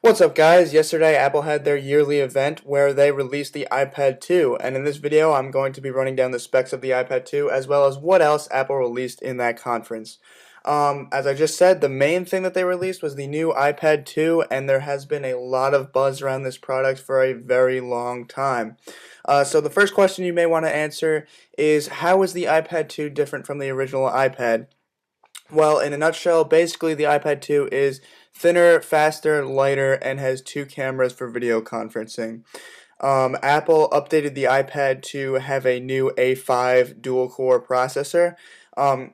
What's up, guys? Yesterday Apple had their yearly event where they released the iPad 2, and in this video I'm going to be running down the specs of the iPad 2 as well as what else Apple released in that conference. As I just said, the main thing that they released was the new iPad 2, and there has been a lot of buzz around this product for a very long time. So the first question you may want to answer is, how is the iPad 2 different from the original iPad? Well, in a nutshell, basically the iPad 2 is thinner, faster, lighter, and has two cameras for video conferencing. Apple updated the iPad to have a new A5 dual-core processor, and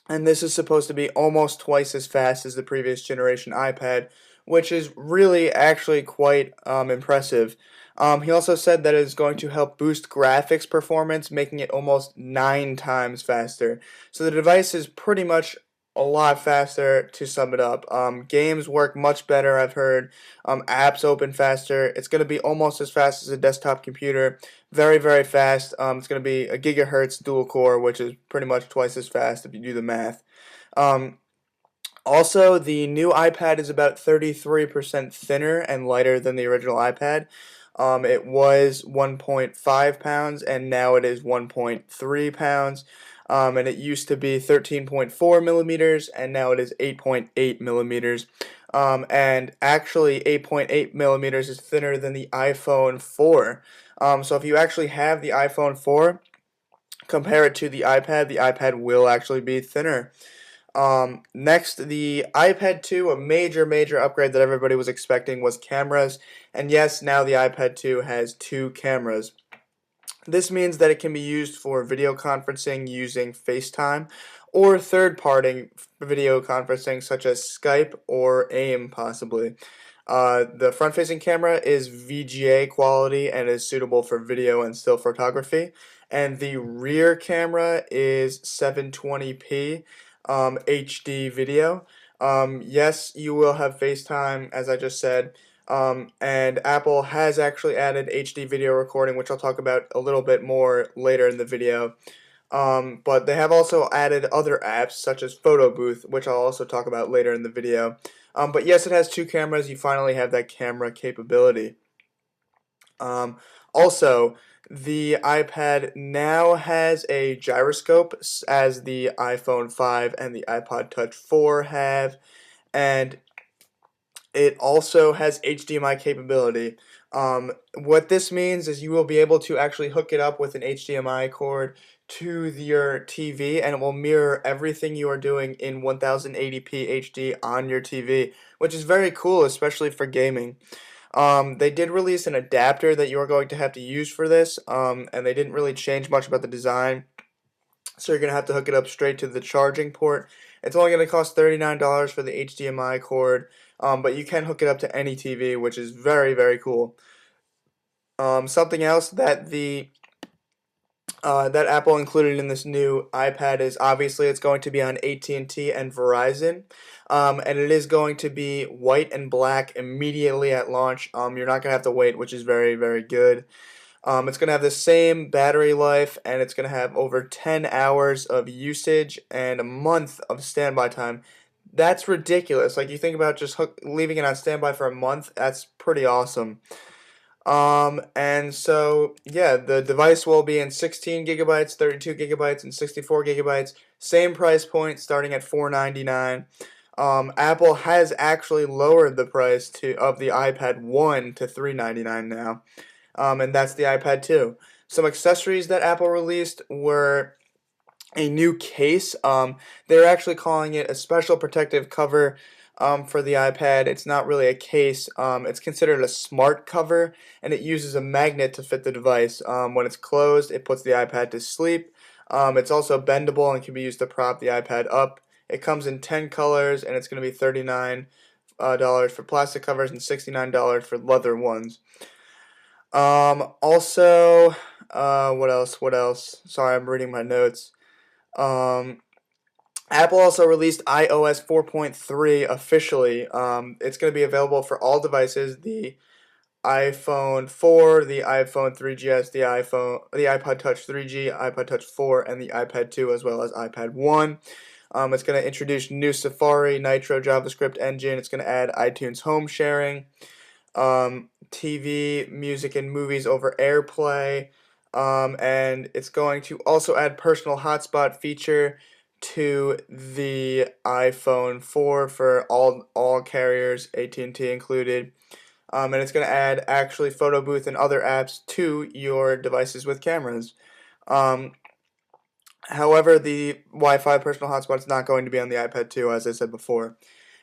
this is supposed to be almost twice as fast as the previous generation iPad, which is really actually quite impressive. He also said that it is going to help boost graphics performance, making it almost 9 times faster. So the device is pretty much a lot faster, to sum it up. Games work much better, I've heard. Apps open faster. It's going to be almost as fast as a desktop computer. Very, very fast. It's going to be a gigahertz dual core, which is pretty much twice as fast if you do the math. Um, Also, the new iPad is about 33% thinner and lighter than the original iPad. It was 1.5 pounds and now it is 1.3 pounds. And it used to be 13.4 millimeters and now it is 8.8 millimeters. And actually, 8.8 millimeters is thinner than the iPhone 4. So if you actually have the iPhone 4, compare it to the iPad will actually be thinner. Next, the iPad 2, a major upgrade that everybody was expecting was cameras. And yes, now the iPad 2 has two cameras. This means that it can be used for video conferencing using FaceTime or third-party video conferencing such as Skype or AIM possibly. The front-facing camera is VGA quality and is suitable for video and still photography. And the rear camera is 720p HD video. Yes, you will have FaceTime, as I just said. And Apple has actually added HD video recording, which I'll talk about a little bit more later in the video. But they have also added other apps such as Photo Booth, which I'll also talk about later in the video. But yes, it has two cameras. You finally have that camera capability. Also, the iPad now has a gyroscope, as the iPhone 5 and the iPod Touch 4 have, and it also has HDMI capability. What this means is you will be able to actually hook it up with an HDMI cord to your TV, and it will mirror everything you are doing in 1080p HD on your TV, which is very cool, especially for gaming. They did release an adapter that you are going to have to use for this, and they didn't really change much about the design. So you're going to have to hook it up straight to the charging port. It's only going to cost $39 for the HDMI cord, but you can hook it up to any TV, which is very cool. Something else that that Apple included in this new iPad is obviously it's going to be on at&t and Verizon, and it is going to be white and black immediately at launch. You're not going to have to wait, which is very good. It's going to have the same battery life, and it's going to have over 10 hours of usage and a month of standby time. That's ridiculous. Like, you think about just leaving it on standby for a month, that's pretty awesome. And so, yeah, the device will be in 16 gigabytes, 32 gigabytes, and 64 gigabytes. Same price point, starting at $499. Apple has actually lowered the price of the iPad 1 to $399 now. And that's the iPad 2. Some accessories that Apple released were a new case. They're actually calling it a special protective cover for the iPad. It's not really a case. It's considered a smart cover, and it uses a magnet to fit the device. When it's closed, it puts the iPad to sleep. It's also bendable and can be used to prop the iPad up. It comes in 10 colors, and it's going to be $39 for plastic covers and $69 for leather ones. Also, what else? Sorry, I'm reading my notes. Apple also released iOS 4.3 officially. It's going to be available for all devices: the iPhone 4, the iPhone 3GS, the iPod Touch 3G, iPod Touch 4, and the iPad 2, as well as iPad 1. It's going to introduce new Safari, Nitro JavaScript engine. It's going to add iTunes home sharing, TV, music, and movies over AirPlay, and it's going to also add personal hotspot feature to the iPhone 4 for all carriers, at&t included. And it's going to add actually photo booth and other apps to your devices with cameras. Um, However, the Wi-Fi personal hotspot is not going to be on the iPad 2, as I said before.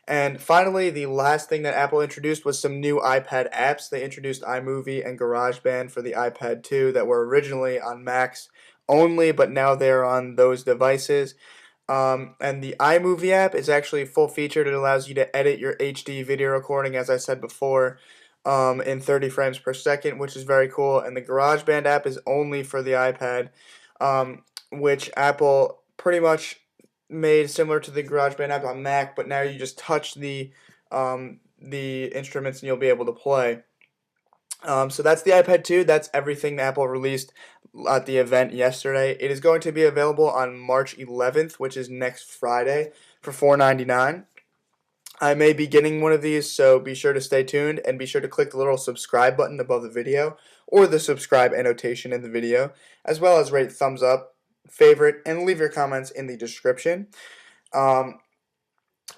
And finally, the last thing that Apple introduced was some new iPad apps. They introduced iMovie and GarageBand for the iPad 2 that were originally on Macs only, but now they're on those devices. And the iMovie app is actually full featured. It allows you to edit your HD video recording, as I said before, in 30 frames per second, which is very cool. And the GarageBand app is only for the iPad, which Apple pretty much made similar to the GarageBand app on Mac, but now you just touch the instruments and you'll be able to play. So that's the iPad 2. That's everything Apple released at the event yesterday. It is going to be available on March 11th, which is next Friday, for $4.99. I may be getting one of these, so be sure to stay tuned and be sure to click the little subscribe button above the video or the subscribe annotation in the video, as well as rate thumbs up, favorite, and leave your comments in the description.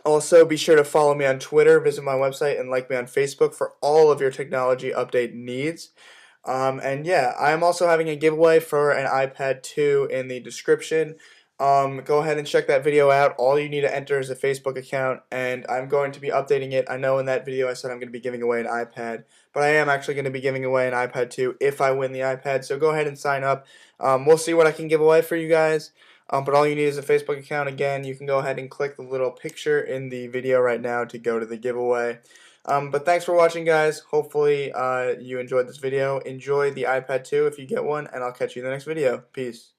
Also, be sure to follow me on Twitter, visit my website, and like me on Facebook for all of your technology update needs. And yeah, I am also having a giveaway for an iPad 2 in the description. Go ahead and check that video out. All you need to enter is a Facebook account, and I'm going to be updating it. I know in that video I said I'm going to be giving away an iPad, but I am actually going to be giving away an iPad 2 if I win the iPad, so go ahead and sign up. We'll see what I can give away for you guys. But all you need is a Facebook account. Again, you can go ahead and click the little picture in the video right now to go to the giveaway. But thanks for watching, guys. Hopefully you enjoyed this video. Enjoy the iPad 2 if you get one, and I'll catch you in the next video. Peace.